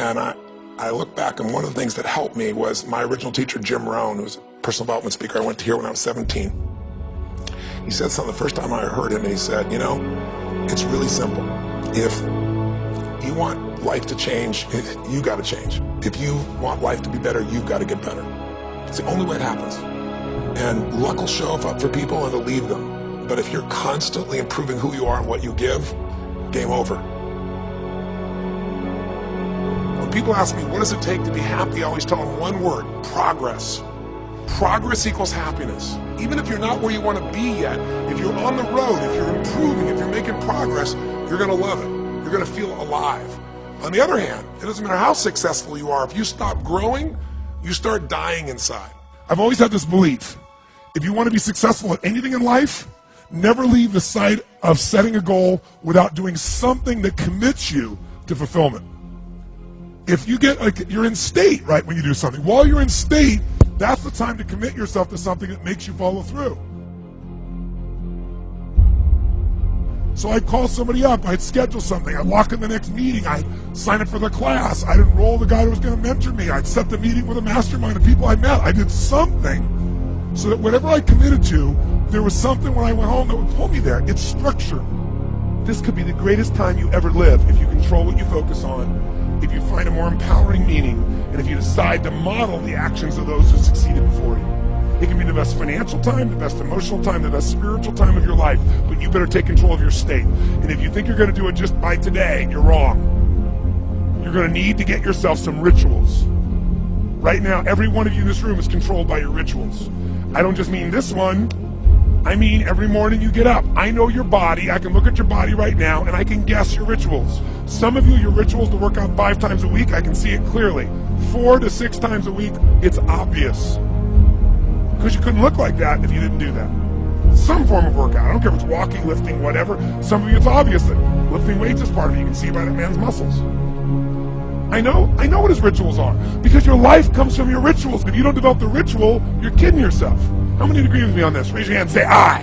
And I look back, and one of the things that helped me was my original teacher, Jim Rohn, who was a personal development speaker. I went to hear when I was 17. He said something the first time I heard him, and he said, you know, it's really simple. If you want life to change, you got to change. If you want life to be better, you've got to get better. It's the only way it happens. And luck will show up for people and it'll leave them. But if you're constantly improving who you are and what you give, game over. When people ask me, what does it take to be happy? I always tell them one word: progress. Progress equals happiness. Even if you're not where you want to be yet, if you're on the road, if you're improving, if you're making progress, you're going to love it. You're going to feel alive. On the other hand, it doesn't matter how successful you are. If you stop growing, you start dying inside. I've always had this belief: if you want to be successful at anything in life, never leave the sight of setting a goal without doing something that commits you to fulfillment. If you get, like, you're in state, right, when you do something. While you're in state, that's the time to commit yourself to something that makes you follow through. So I'd call somebody up, I'd schedule something, I'd lock in the next meeting, I'd sign up for the class, I'd enroll the guy who was going to mentor me, I'd set the meeting with a mastermind of people I met. I did something so that whatever I committed to, there was something when I went home that would pull me there. It's structure. This could be the greatest time you ever live if you control what you focus on, if you find a more empowering meaning, and if you decide to model the actions of those who succeeded before you. It can be the best financial time, the best emotional time, the best spiritual time of your life, but you better take control of your state. And if you think you're going to do it just by today, you're wrong. You're going to need to get yourself some rituals. Right now, every one of you in this room is controlled by your rituals. I don't just mean this one. I mean every morning you get up. I know your body. I can look at your body right now, and I can guess your rituals. Some of you, your rituals to work out 5 times a week, I can see it clearly. 4 to 6 times a week, it's obvious. Because you couldn't look like that if you didn't do that. Some form of workout. I don't care if it's walking, lifting, whatever. Some of you, it's obvious that lifting weights is part of it. You can see by that man's muscles. I know what his rituals are. Because your life comes from your rituals. If you don't develop the ritual, you're kidding yourself. How many agree with me on this? Raise your hand and say, I.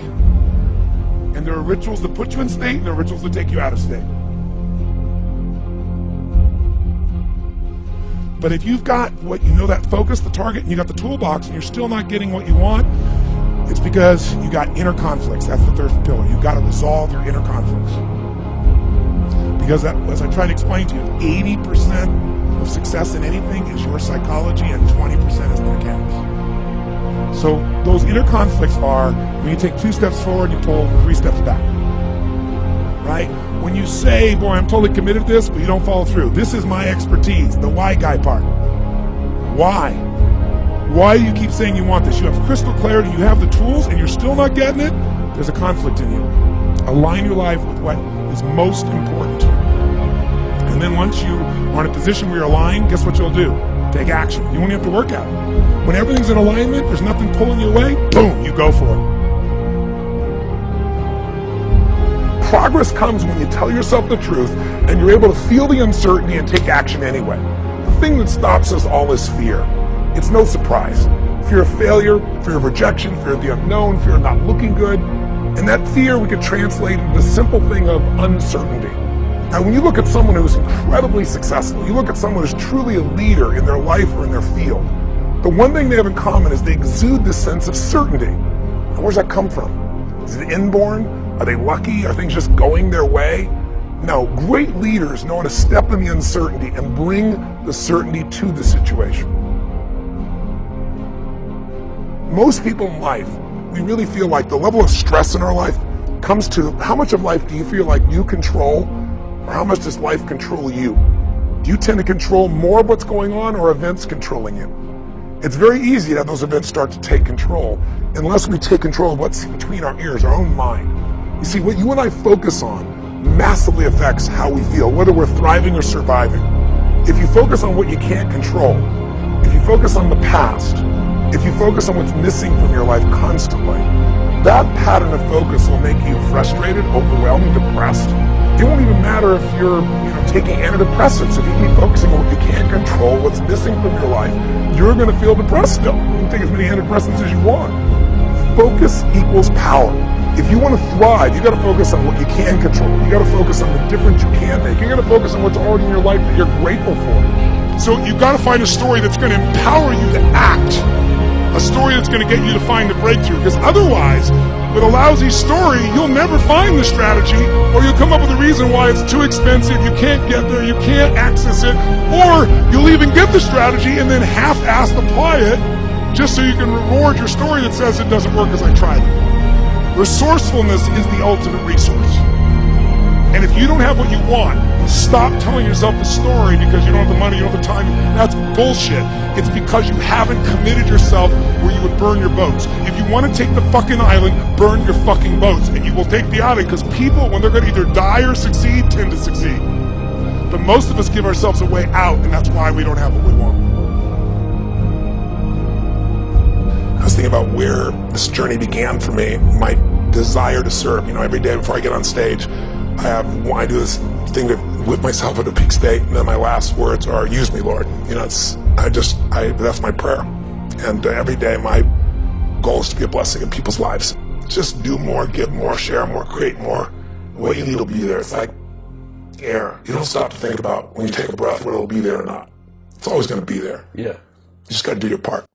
And there are rituals that put you in state, and there are rituals that take you out of state. But if you've got what you know, that focus, the target, and you got the toolbox, and you're still not getting what you want, it's because you got inner conflicts. That's the third pillar. You've got to resolve your inner conflicts. Because that, as I tried to explain to you, 80% of success in anything is your psychology, and 20% is the mechanics. So those inner conflicts are when you take 2 steps forward, you pull 3 steps back. Right? When you say, boy, I'm totally committed to this, but you don't follow through. This is my expertise, the why guy part. Why? Why do you keep saying you want this? You have crystal clarity, you have the tools, and you're still not getting it? There's a conflict in you. Align your life with what is most important to you. And then once you are in a position where you're aligned, guess what you'll do? Take action. You won't have to work at it. When everything's in alignment, there's nothing pulling you away, boom, you go for it. Progress comes when you tell yourself the truth and you're able to feel the uncertainty and take action anyway. The thing that stops us all is fear. It's no surprise. Fear of failure, fear of rejection, fear of the unknown, fear of not looking good. And that fear we could translate into the simple thing of uncertainty. Now, when you look at someone who's incredibly successful, you look at someone who's truly a leader in their life or in their field, the one thing they have in common is they exude this sense of certainty. Now, where's that come from? Is it inborn? Are they lucky? Are things just going their way? No, great leaders know how to step in the uncertainty and bring the certainty to the situation. Most people in life, we really feel like the level of stress in our life comes to how much of life do you feel like you control, or how much does life control you? Do you tend to control more of what's going on, or events controlling you? It's very easy to have those events start to take control unless we take control of what's between our ears, our own mind. You see, what you and I focus on massively affects how we feel, whether we're thriving or surviving. If you focus on what you can't control, if you focus on the past, if you focus on what's missing from your life constantly, that pattern of focus will make you frustrated, overwhelmed, depressed. It won't even matter if you're taking antidepressants. If you keep focusing on what you can't control, what's missing from your life, you're going to feel depressed still. You can take as many antidepressants as you want. Focus equals power. If you want to thrive, you got to focus on what you can control. You got to focus on the difference you can make. You got to focus on what's already in your life that you're grateful for. So you've got to find a story that's going to empower you to act. A story that's going to get you to find the breakthrough. Because otherwise, with a lousy story, you'll never find the strategy, or you'll come up with a reason why it's too expensive, you can't get there, you can't access it, or you'll even get the strategy and then half-assed apply it just so you can reward your story that says it doesn't work because I tried it. Resourcefulness is the ultimate resource. And if you don't have what you want, stop telling yourself the story because you don't have the money, you don't have the time. That's bullshit. It's because you haven't committed yourself where you would burn your boats. If you want to take the fucking island, burn your fucking boats. And you will take the island because people, when they're going to either die or succeed, tend to succeed. But most of us give ourselves a way out, and that's why we don't have what we want. I was thinking about where this journey began for me, my desire to serve. Every day before I get on stage, I do this thing to whip myself into a peak state, and then my last words are, use me, Lord. That's my prayer. And every day my goal is to be a blessing in people's lives. Just do more, give more, share more, create more. What you need will be there. It's like air. You don't stop to think about when you take a breath whether it'll be there or not. It's always going to be there. Yeah. You just got to do your part.